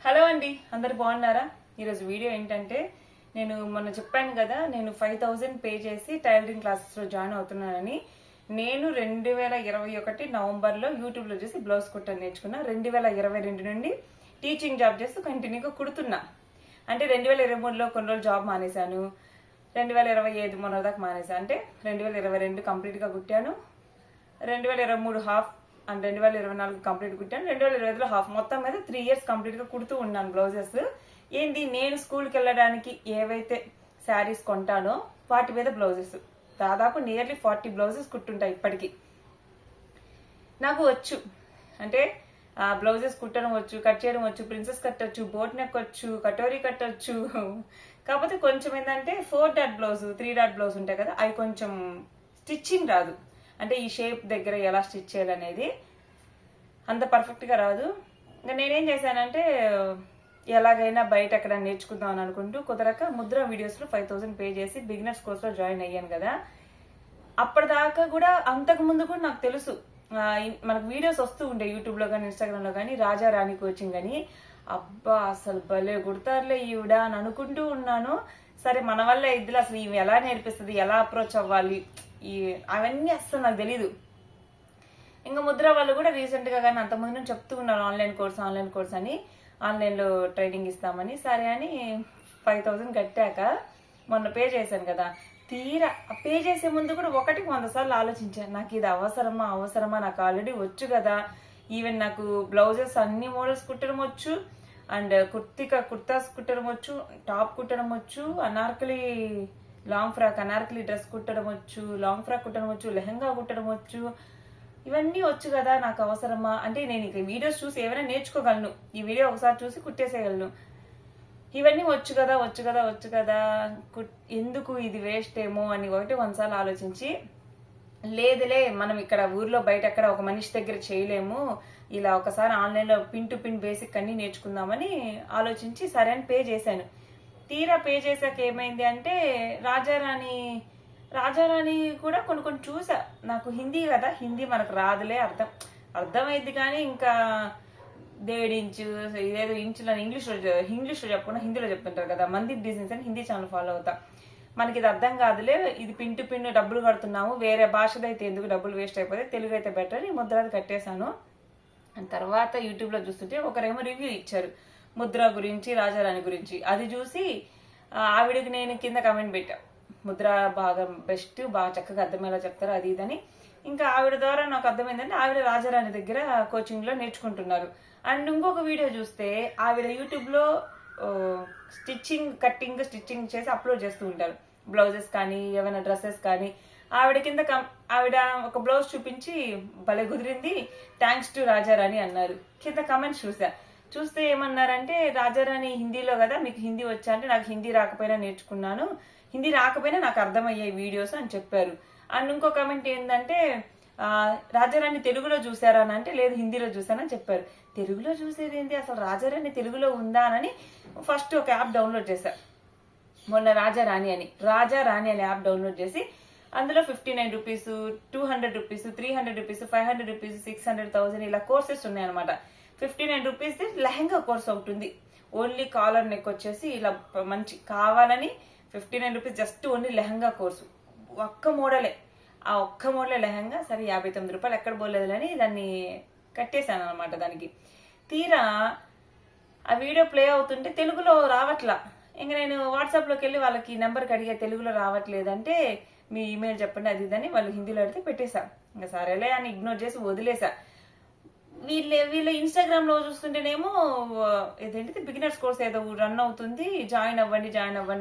Hello అండి, అందరు బాగున్నారా? ఈరోజు వీడియో ఏంటంటే నేను మొన్న చెప్పాను కదా, నేను 5000 పే చేసి టైలరింగ్ క్లాసెస్లో జాయిన్ అవుతున్నానని. నేను 2021 నవంబర్లో యూట్యూబ్లో చూసి బ్లౌజ్ కుట్టని నేర్చుకున్నా. 2022 నుండి టీచింగ్ జాబ్ చేస్తూ కంటిన్యూగా కుడుతున్నా. అంటే 2023లో కొన్ని రోజులు జాబ్ మానేశాను, 2025 మొన్న దాకా మానేశాను. అంటే 2022 కంప్లీట్గా కుట్టాను, 2023 హాఫ్ అండ్ 2024 కంప్లీట్ కుట్టాను, 2025లో హాఫ్. మొత్తం మీద 3 ఇయర్స్ కంప్లీట్గా కుడుతూ ఉన్నాను బ్లౌజెస్. ఏంది, నేను స్కూల్కి వెళ్ళడానికి ఏవైతే శారీస్ కొంటానో వాటి మీద బ్లౌజెస్ దాదాపు నియర్లీ 40 బ్లౌజెస్ కుట్టుంటాయి ఇప్పటికీ. నాకు వచ్చు, అంటే బ్లౌజెస్ కుట్టడం వచ్చు, కట్ చేయడం వచ్చు, ప్రిన్సెస్ కట్టొచ్చు, బోట్ నెక్ వచ్చు, కటోరీ కట్టొచ్చు. కాకపోతే కొంచెం ఏంటంటే 4 డాట్ బ్లౌజ్, 3 డాట్ బ్లౌజ్ ఉంటాయి కదా, అవి కొంచెం స్టిచ్చింగ్ రాదు. అంటే ఈ షేప్ దగ్గర ఎలా స్టిచ్ చేయాలనేది అంత పర్ఫెక్ట్గా రాదు. ఇంకా నేనేం చేశానంటే, ఎలాగైనా బయట ఎక్కడ నేర్చుకుందాం అని అనుకుంటూ కుదరక ముద్ర వీడియోస్లో 5000 పే చేసి బిగినర్స్ కోర్స్లో జాయిన్ అయ్యాను కదా. అప్పటిదాకా కూడా, అంతకు ముందు కూడా నాకు తెలుసు, మనకు వీడియోస్ వస్తూ ఉండే యూట్యూబ్లో కానీ ఇన్స్టాగ్రామ్లో కానీ, రాజా రాణి కోచింగ్ అని. అబ్బా అసలు భలే కుడతారులే ఈవిడ అని అనుకుంటూ ఉన్నాను. సరే మన వల్ల ఇద్దరు అసలు ఇవి ఎలా నేర్పిస్తుంది, ఎలా అప్రోచ్ అవ్వాలి, అవన్నీ అస్సలు నాకు తెలీదు. ఇంకా ముద్ర వాళ్ళు కూడా రీసెంట్గా కానీ అంతకుముందు చెప్తూ ఉన్నారు ఆన్లైన్ కోర్స్ అని, ఆన్లైన్లో ట్రైనింగ్ ఇస్తామని. సరే అని 5000 కట్టాక మొన్న పే చేశాను కదా, తీరా పే చేసే ముందు కూడా 100 సార్లు ఆలోచించాను, నాకు ఇది అవసరమా, నాకు ఆల్రెడీ వచ్చు కదా. ఈవెన్ నాకు బ్లౌజెస్ అన్ని మోడల్స్ కుట్టడం వచ్చు, అండ్ కుర్తాస్ కుట్టడం వచ్చు, టాప్ కుట్టడం వచ్చు, Anarkali long frock, Anarkali dress కుట్టడం వచ్చు, లాంగ్ ఫ్రాక్ కుట్టడం వచ్చు, లెహంగా కుట్టడం వచ్చు. ఇవన్నీ వచ్చు కదా, నాకు అవసరమా? అంటే నేను ఇక వీడియోస్ చూసి ఏమైనా నేర్చుకోగలను, ఈ వీడియో ఒకసారి చూసి కుట్టేసేయగలను. ఇవన్నీ వచ్చు కదా, ఎందుకు ఇది వేస్ట్ ఏమో అని 100 సార్లు ఆలోచించి, లేదులే మనం ఇక్కడ ఊర్లో బయట ఎక్కడ ఒక మనిషి దగ్గర చేయలేము, ఇలా ఒకసారి ఆన్లైన్లో పిన్ టు పిన్ బేసిక్ అన్ని నేర్చుకుందామని ఆలోచించి సరే అని పే చేశాను. తీరా పే చేశాక ఏమైంది అంటే, రాజారాణి కూడా కొన్ని చూసా. నాకు హిందీ కదా, హిందీ మనకు రాదులే, అర్థమైంది కానీ ఇంకా 1.5 ఇంచు ఇదేదో ఇంచులో ఇంగ్లీష్లో చెప్పకుండా హిందీలో చెప్తుంటారు కదా, మంది బిజినెస్ అని హిందీ ఛానల్ ఫాలో అవుతా. మనకి ఇది అర్థం కాదులే, ఇది పిన్ టు పిన్ డబ్బులు కడుతున్నాము, వేరే భాషదైతే ఎందుకు డబ్బులు వేస్ట్ అయిపోతే, తెలుగు అయితే బెటర్, ఈ ముద్రది కట్టేశాను. తర్వాత యూట్యూబ్లో చూస్తుంటే ఒకరేమో రివ్యూ ఇచ్చారు ముద్ర గురించి, రాజారాణి గురించి. అది చూసి ఆవిడకి నేను కింద కమెంట్ పెట్టా, ముద్ర బాగా బెస్ట్, బాగా చక్కగా అర్థమయ్యేలా చెప్తారు అది ఇదని. ఇంకా ఆవిడ ద్వారా నాకు అర్థమైందంటే ఆవిడ రాజారాణి దగ్గర కోచింగ్లో నేర్చుకుంటున్నారు. అండ్ ఇంకొక వీడియో చూస్తే ఆవిడ యూట్యూబ్లో స్టిచ్చింగ్ చేసి అప్లోడ్ చేస్తూ ఉంటారు, బ్లౌజెస్ కానీ ఏమైనా డ్రెస్సెస్ కానీ. ఆవిడ ఒక బ్లౌజ్ చూపించి భలే కుదిరింది, థ్యాంక్స్ టు రాజారాణి అన్నారు. కింద కమెంట్స్ చూస్తే ఏమన్నారంటే, రాజారాణి హిందీలో కదా, మీకు హిందీ వచ్చా అంటే, నాకు హిందీ రాకపోయినా నేర్చుకున్నాను, హిందీ రాకపోయినా నాకు అర్థమయ్యాయి వీడియోస్ అని చెప్పారు. అండ్ ఇంకో కమెంట్ ఏంటంటే, రాజారాణి తెలుగులో చూసారా అని అంటే, లేదు హిందీలో చూసానని చెప్పారు. తెలుగులో చూసేది ఏంటి, అసలు రాజారాణి తెలుగులో ఉందా అని ఫస్ట్ ఒక యాప్ డౌన్లోడ్ చేశా మొన్న, రాజారాణి అనే యాప్ డౌన్లోడ్ చేసి అందులో 59 రూపీస్, 200 రూపీస్, 300 రూపీస్, 500 రూపీస్, 600, 1000 ఇలా కోర్సెస్ ఉన్నాయన్నమాట. 59 రూపీస్ లెహంగా కోర్స్ ఒకటి ఉంది, ఓన్లీ కాలర్ నెక్ వచ్చేసి ఇలా మంచి కావాలని 59 rupees just only lehenga course, ఒక్క మోడలే లెహంగా. సరే 59 రూపాయలు ఎక్కడ పోలేదులని దాన్ని కట్టేశాను అనమాట. దానికి తీరా ఆ వీడియో ప్లే అవుతుంటే తెలుగులో రావట్లా. ఇంకా నేను వాట్సాప్లోకి వెళ్ళి వాళ్ళకి నెంబర్కి అడిగే, తెలుగులో రావట్లేదంటే మీ ఈమెయిల్ చెప్పండి అది ఇదని, వాళ్ళు హిందీలో అడిగితే పెట్టేశా. ఇంకా సరేలే అని ఇగ్నోర్ చేసి వదిలేసా. వీళ్ళ ఇన్స్టాగ్రామ్లో చూస్తుంటేనేమో ఏదేంటిది బిగినర్స్ కోర్స్ ఏదో రన్ అవుతుంది, జాయిన్ అవ్వండి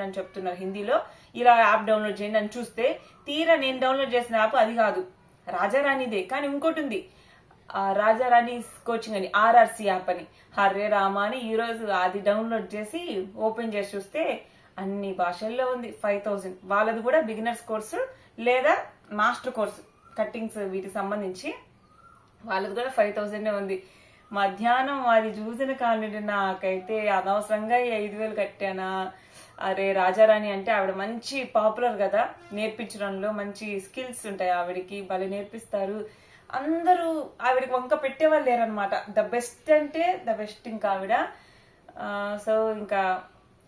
అని చెప్తున్నారు హిందీలో, ఇలా యాప్ డౌన్లోడ్ చేయండి అని. చూస్తే తీరా నేను డౌన్లోడ్ చేసిన యాప్ అది కాదు, రాజారాణిదే. కానీ ఇంకోటి ఉంది, రాజారాణి కోచింగ్ అని, RRC యాప్ అని. హర్రే రామా అని ఈరోజు అది డౌన్లోడ్ చేసి ఓపెన్ చేసి చూస్తే అన్ని భాషల్లో ఉంది 5000. వాళ్ళది కూడా బిగినర్స్ కోర్సు లేదా మాస్టర్ కోర్సు, కట్టింగ్స్ వీటికి సంబంధించి వాళ్ళది కూడా 5000 ఉంది. మధ్యాహ్నం అది చూసిన కానీ నాకైతే అనవసరంగా 5000 కట్టానా. అరే రాజారాణి అంటే ఆవిడ మంచి పాపులర్ కదా, నేర్పించడంలో మంచి స్కిల్స్ ఉంటాయి ఆవిడకి, భలే నేర్పిస్తారు. అందరూ ఆవిడకి వంక పెట్టేవాళ్ళు లేరనమాట. ద బెస్ట్ అంటే ద బెస్ట్. ఇంకా ఆవిడ సో ఇంకా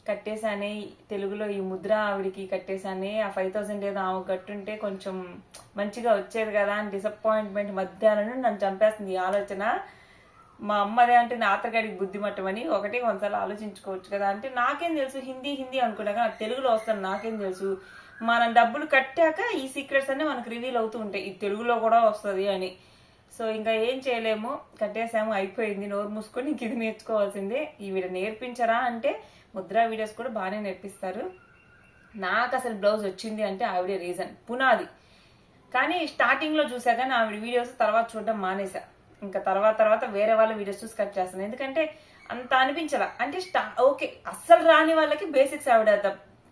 కట్టేసానే తెలుగులో ఈ ముద్ర ఆవిడికి కట్టేసానే. ఆ 5000 ఏదో ఆమె కట్టుంటే కొంచెం మంచిగా వచ్చేది కదా అని డిసప్పాయింట్మెంట్ మధ్యాహ్నం నన్ను చంపేస్తుంది ఈ ఆలోచన. మా అమ్మదే అంటే నాతగాడికి బుద్ధిమట్టం అని ఒకటి కొంతసార్లు ఆలోచించుకోవచ్చు కదా అంటే నాకేం తెలుసు, హిందీ హిందీ అనుకున్నా కానీ తెలుగులో వస్తాను నాకేం తెలుసు. మనం డబ్బులు కట్టాక ఈ సీక్రెట్స్ అన్ని మనకు రివీల్ అవుతూ ఉంటాయి, ఈ తెలుగులో కూడా వస్తుంది అని. సో ఇంకా ఏం చేయలేము, కట్టేసాము, అయిపోయింది, నోరు మూసుకొని ఇంక ఇది నేర్చుకోవాల్సిందే. ఈవిడ నేర్పించరా అంటే ముద్రా వీడియోస్ కూడా బాగానే నేర్పిస్తారు. నాకు అసలు బ్లౌజ్ వచ్చింది అంటే ఆవిడే రీజన్, పునాది. కానీ స్టార్టింగ్లో చూసా కానీ ఆవిడ వీడియోస్ తర్వాత చూడడం మానేసా. ఇంకా తర్వాత వేరే వాళ్ళ వీడియోస్ చూసి కట్ చేస్తాను, ఎందుకంటే అంత అనిపించలా. అంటే ఓకే అస్సలు రాని వాళ్ళకి బేసిక్స్ ఆవిడ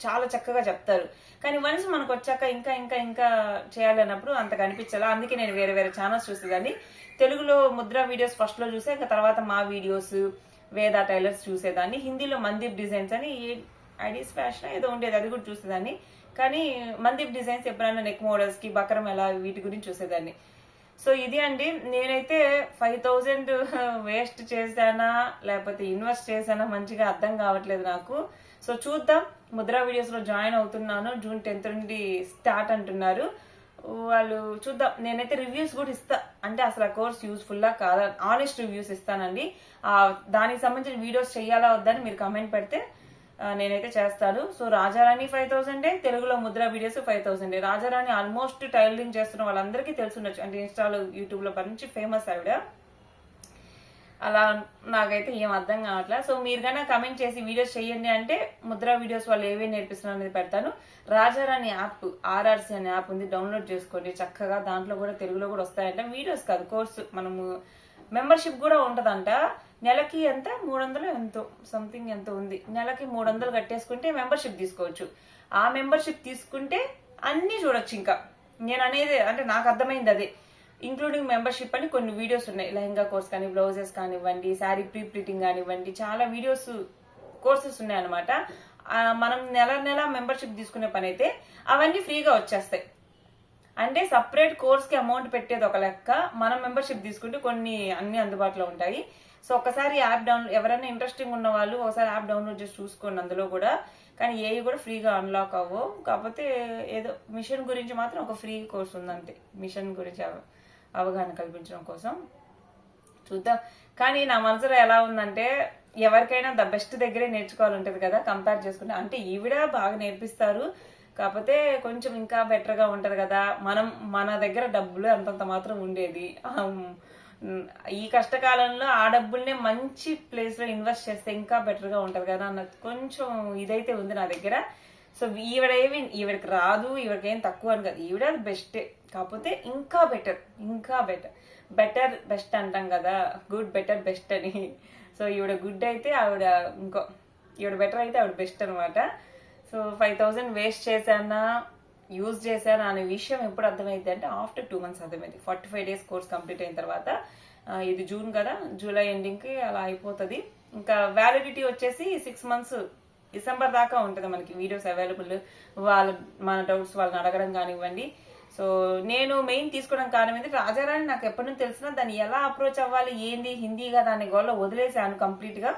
చాలా చక్కగా చెప్తారు, కానీ వన్స్ మనకు వచ్చాక ఇంకా ఇంకా ఇంకా చేయాలి అన్నప్పుడు అంతగా అనిపించాలా. అందుకే నేను వేరే ఛానల్స్ చూసేదాన్ని. తెలుగులో ముద్రా వీడియోస్ ఫస్ట్లో చూసే, ఇంకా తర్వాత మా వీడియోస్, వేదా టైలర్స్ చూసేదాన్ని. హిందీలో మందీప్ డిజైన్స్ అని ఐడీస్ ఫ్యాషన్ ఏదో ఉండేది, అది కూడా చూసేదాన్ని. కానీ మందీప్ డిజైన్స్ ఎప్పుడైనా నెక్ మోడల్స్కి బకరం ఎలా వీటి గురించి చూసేదాన్ని. సో ఇది అండి, నేనైతే 5000 వేస్ట్ చేశానా లేకపోతే ఇన్వెస్ట్ చేశానా మంచిగా అర్థం కావట్లేదు నాకు. సో చూద్దాం, ముద్రా వీడియోస్లో జాయిన్ అవుతున్నాను, జూన్ 10 నుండి స్టార్ట్ అంటున్నారు వాళ్ళు. చూద్దాం, నేనైతే రివ్యూస్ కూడా ఇస్తా, అంటే అసలు ఆ కోర్స్ యూస్ఫుల్లా కాదా ఆనెస్ట్ రివ్యూస్ ఇస్తానండి. దానికి సంబంధించిన వీడియోస్ చెయ్యాలా వద్దని మీరు కమెంట్ పెడితే నేనైతే చేస్తాను. సో రాజారాణి 5000, తెలుగులో ముద్రా వీడియోస్ 5000. రాజారాణి ఆల్మోస్ట్ టైలరింగ్ చేస్తున్న వాళ్ళందరికీ తెలుసుండొచ్చు, అంటే ఇన్స్టాలో యూట్యూబ్లో మంచి ఫేమస్ ఆవిడ. అలా నాకైతే ఏం అర్థం కావట్లేదు. సో మీరు కన్నా కమెంట్ చేసి వీడియోస్ చేయండి అంటే ముద్రా వీడియోస్ వాళ్ళు ఏవేవి నేర్పిస్తున్నారు అనేది పెడతాను. రాజారాణి యాప్, ఆర్ఆర్సీ అనే యాప్ ఉంది, డౌన్లోడ్ చేసుకోండి చక్కగా. దాంట్లో కూడా తెలుగులో కూడా వస్తాయంట వీడియోస్, కాదు కోర్సు. మనము మెంబర్షిప్ కూడా ఉంటదంట. నెలకి ఎంత 300 ఎంతో సంథింగ్ ఎంతో ఉంది, నెలకి 300 కట్టేసుకుంటే మెంబర్షిప్ తీసుకోవచ్చు. ఆ మెంబర్షిప్ తీసుకుంటే అన్ని చూడొచ్చు. ఇంకా నేను అనేది అంటే నాకు అర్థమైంది అదే, ఇంక్లూడింగ్ మెంబర్షిప్ అని కొన్ని వీడియోస్ ఉన్నాయి. లెహంగా కోర్స్ కానీ, బ్లౌజెస్ కానివ్వండి, శారీ ప్రీ ప్రింటింగ్ కానివ్వండి, చాలా వీడియోస్ కోర్సెస్ ఉన్నాయి అనమాట. మనం నెల మెంబర్షిప్ తీసుకునే పని అయితే అవన్నీ ఫ్రీగా వచ్చేస్తాయి. అంటే సపరేట్ కోర్స్కి అమౌంట్ పెట్టేది ఒక లెక్క, మనం మెంబర్షిప్ తీసుకుంటే కొన్ని అన్ని అందుబాటులో ఉంటాయి. సో ఒకసారి యాప్ డౌన్లోడ్, ఎవరైనా ఇంట్రెస్టింగ్ ఉన్న వాళ్ళు ఒకసారి యాప్ డౌన్లోడ్ చేసి చూసుకోండి అందులో కూడా. కానీ ఏవి కూడా ఫ్రీగా అన్లాక్ అవ్వవు, కాకపోతే ఏదో మిషన్ గురించి మాత్రం ఒక ఫ్రీ కోర్స్ ఉందంతే, మిషన్ గురించి అవగాహన కల్పించడం కోసం. చూద్దాం. కానీ నా మనసులో ఎలా ఉందంటే ఎవరికైనా ద బెస్ట్ దగ్గరే నేర్చుకోవాలంటది కదా, కంపేర్ చేసుకుంటే. అంటే ఈవిడ బాగా నేర్పిస్తారు, కాకపోతే కొంచెం ఇంకా బెటర్గా ఉంటది కదా. మన దగ్గర డబ్బులు అంతంత మాత్రం ఉండేది, ఈ కష్టకాలంలో ఆ డబ్బుల్నే మంచి ప్లేస్ లో ఇన్వెస్ట్ చేస్తే ఇంకా బెటర్ గా ఉంటది కదా అన్న కొంచెం ఇదైతే ఉంది నా దగ్గర. సో ఈవిడకి రాదు, ఈవిడకి ఏం తక్కువ అని కదా, ఈవిడ బెస్టే, కాకపోతే ఇంకా బెటర్ బెస్ట్ అంటాం కదా, గుడ్ బెటర్ బెస్ట్ అని. సో ఈవిడ గుడ్ అయితే ఆవిడ ఈవిడ బెటర్ అయితే ఆవిడ బెస్ట్ అనమాట. సో 5000 వేస్ట్ చేశానా యూజ్ చేశానా అనే విషయం ఎప్పుడు అర్థమైంది అంటే ఆఫ్టర్ 2 months అర్థమైంది. 45 days కోర్స్ కంప్లీట్ అయిన తర్వాత, ఇది జూన్ కదా, జూలై ఎండింగ్కి అలా అయిపోతుంది. ఇంకా వ్యాలిడిటీ వచ్చేసి 6 months, డిసెంబర్ దాకా ఉంటుంది మనకి వీడియోస్ అవైలబుల్. మన డౌట్స్ వాళ్ళని అడగడం కానివ్వండి. సో నేను మెయిన్ తీసుకోవడం కారణం ఏంటి, రాజారాణి నాకు ఎప్పటి నుంచి తెలిసినా దాన్ని ఎలా అప్రోచ్ అవ్వాలి, ఏంది హిందీగా దాన్ని గోల్లో వదిలేసాను కంప్లీట్గా.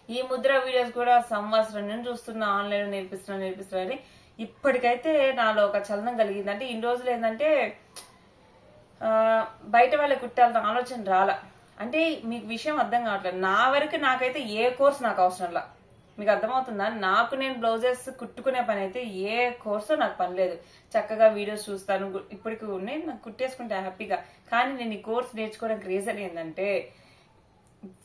ఈ ముద్ర వీడియోస్ కూడా సంవత్సరం నుంచి చూస్తున్నా, ఆన్లైన్ నేర్పిస్తున్నారని. ఇప్పటికైతే నాలో ఒక చలనం కలిగింది. అంటే ఇన్ని రోజులు ఏంటంటే బయట వాళ్ళకి కుట్టాలన్న ఆలోచన రాలా. అంటే మీకు విషయం అర్థం కావట్లేదు, నా వరకు నాకైతే ఏ కోర్స్ నాకు అవసరంలా. మీకు అర్థమవుతుందా, నాకు నేను బ్లౌజెస్ కుట్టుకునే పని అయితే ఏ కోర్సు నాకు పని లేదు. చక్కగా వీడియోస్ చూస్తాను, ఇప్పటికి ఉన్నాయి, నాకు కుట్టేసుకుంటే హ్యాపీగా. కానీ నేను ఈ కోర్స్ నేర్చుకోవడానికి రీజన్ ఏంటంటే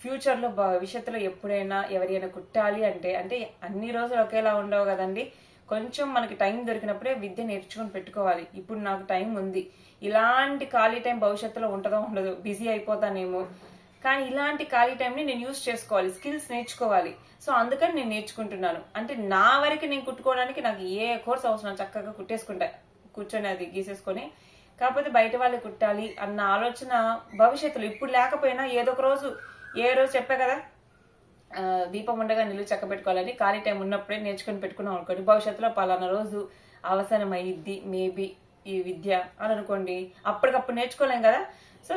ఫ్యూచర్లో భవిష్యత్తులో ఎప్పుడైనా ఎవరైనా కుట్టాలి అంటే అన్ని రోజులు ఒకేలా ఉండవు కదండి. కొంచెం మనకి టైం దొరికినప్పుడే విద్య నేర్చుకుని పెట్టుకోవాలి. ఇప్పుడు నాకు టైం ఉంది, ఇలాంటి ఖాళీ టైం భవిష్యత్తులో ఉంటుందో ఉండదు, బిజీ అయిపోతానేమో. కానీ ఇలాంటి ఖాళీ టైంని నేను యూజ్ చేసుకోవాలి, స్కిల్స్ నేర్చుకోవాలి. సో అందుకని నేను నేర్చుకుంటున్నాను. అంటే నా వరకు నేను కుట్టుకోవడానికి నాకు ఏ కోర్స్ అవసరం, చక్కగా కుట్టేసుకుంటా కూర్చొని అది గీసేసుకొని. కాకపోతే బయట వాళ్ళు కుట్టాలి అన్న ఆలోచన భవిష్యత్తులో, ఇప్పుడు లేకపోయినా ఏదో ఒక రోజు, ఏ రోజు చెప్పా కదా, దీపం ఉండగా నిలువ చక్క పెట్టుకోవాలని, ఖాళీ టైం ఉన్నప్పుడే నేర్చుకుని పెట్టుకున్నాం అనుకోండి, భవిష్యత్తులో పలానా రోజు అవసరం అయ్యిద్ది మేబీ ఈ విద్య అని అనుకోండి, అప్పటికప్పుడు నేర్చుకోలేం కదా. సో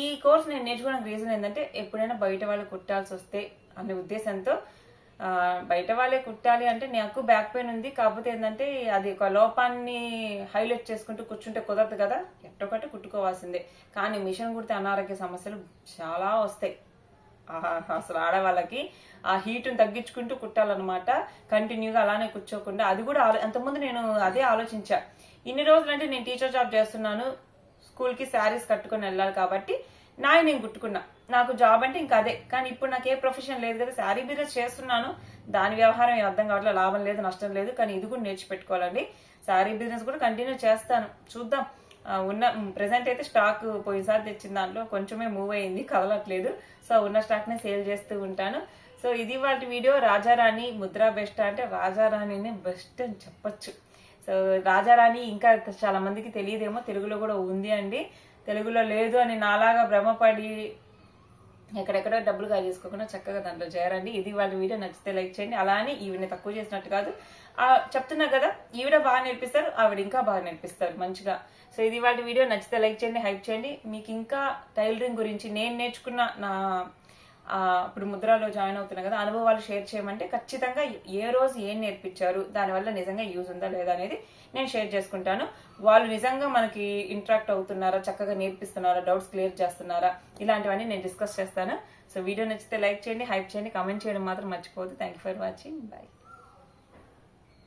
ఈ కోర్స్ నేను నేర్చుకోవడానికి రీజన్ ఏంటంటే ఎప్పుడైనా బయట వాళ్ళు కుట్టాల్సి వస్తే అనే ఉద్దేశంతో బయట వాళ్ళే కుట్టాలి అంటే నాకు బ్యాక్ పెయిన్ ఉంది. కాకపోతే ఏంటంటే అది ఒక లోపాన్ని హైలైట్ చేసుకుంటూ కూర్చుంటే కుదరదు కదా, ఎట్టొకటి కుట్టుకోవాల్సిందే. కానీ మిషన్ కుడితే అనారోగ్య సమస్యలు చాలా వస్తాయి. అసలు ఆడవాళ్ళకి ఆ హీట్ని తగ్గించుకుంటూ కుట్టాలన్నమాట, కంటిన్యూగా అలానే కూర్చోకుండా. అది కూడా అంతకుముందు నేను అదే ఆలోచించా. ఇన్ని రోజులు అంటే నేను టీచర్ జాబ్ చేస్తున్నాను, స్కూల్కి శారీస్ కట్టుకొని వెళ్ళాలి కాబట్టి నేను కుట్టుకున్నా. నాకు జాబ్ అంటే ఇంకా అదే. కానీ ఇప్పుడు నాకు ఏ ప్రొఫెషన్ లేదు కదా, శారీ బిజినెస్ చేస్తున్నాను, దాని వ్యవహారం అర్థం కావట్లేదు, లాభం లేదు నష్టం లేదు. కానీ ఇది కూడా నేర్చిపెట్టుకోవాలండి. శారీ బిజినెస్ కూడా కంటిన్యూ చేస్తాను, చూద్దాం. ఉన్న ప్రెసెంట్ అయితే స్టాక్ పోయినసారి తెచ్చిన దాంట్లో కొంచెమే మూవ్ అయింది, కదలట్లేదు. సో ఉన్న స్టాక్ ని సేల్ చేస్తూ ఉంటాను. సో ఇది వాటి వీడియో. రాజారాణి ముద్రా బెస్ట్ అంటే రాజారాణినే బెస్ట్ అని చెప్పొచ్చు. సో రాజారాణి ఇంకా చాలా మందికి తెలియదేమో, తెలుగులో కూడా ఉంది అండి. తెలుగులో లేదు అని నాలాగా భ్రమపడి ఎక్కడెక్కడో డబ్బులు కాల్ చేసుకోకుండా చక్కగా దాంట్లో చేరండి. ఇది వాళ్ళ వీడియో, నచ్చితే లైక్ చేయండి. అలా అని ఈవిని తక్కువ చేసినట్టు కాదు, చెప్తున్నా కదా, ఈవిడ బాగా నేర్పిస్తారు, ఆవిడ ఇంకా బాగా నేర్పిస్తారు మంచిగా. సో ఇది వాళ్ళ వీడియో, నచ్చితే లైక్ చేయండి, హైప్ చేయండి. మీకు ఇంకా టైలరింగ్ గురించి నేను నేర్చుకున్న నా ఇప్పుడు ముద్రాలో జాయిన్ అవుతున్నా కదా, అనుభవాలు షేర్ చేయమంటే ఖచ్చితంగా ఏ రోజు ఏం నేర్పించారు, దానివల్ల నిజంగా యూజ్ ఉందా లేదా అనేది నేను షేర్ చేసుకుంటాను. వాళ్ళు నిజంగా మనకి ఇంటరాక్ట్ అవుతున్నారా, చక్కగా నేర్పిస్తున్నారా, డౌట్స్ క్లియర్ చేస్తున్నారా, ఇలాంటివన్నీ నేను డిస్కస్ చేస్తాను. సో వీడియో నచ్చితే లైక్ చేయండి, హైప్ చేయండి, కామెంట్ చేయడం మాత్రం మర్చిపోవద్దు. Thank you for watching. Bye.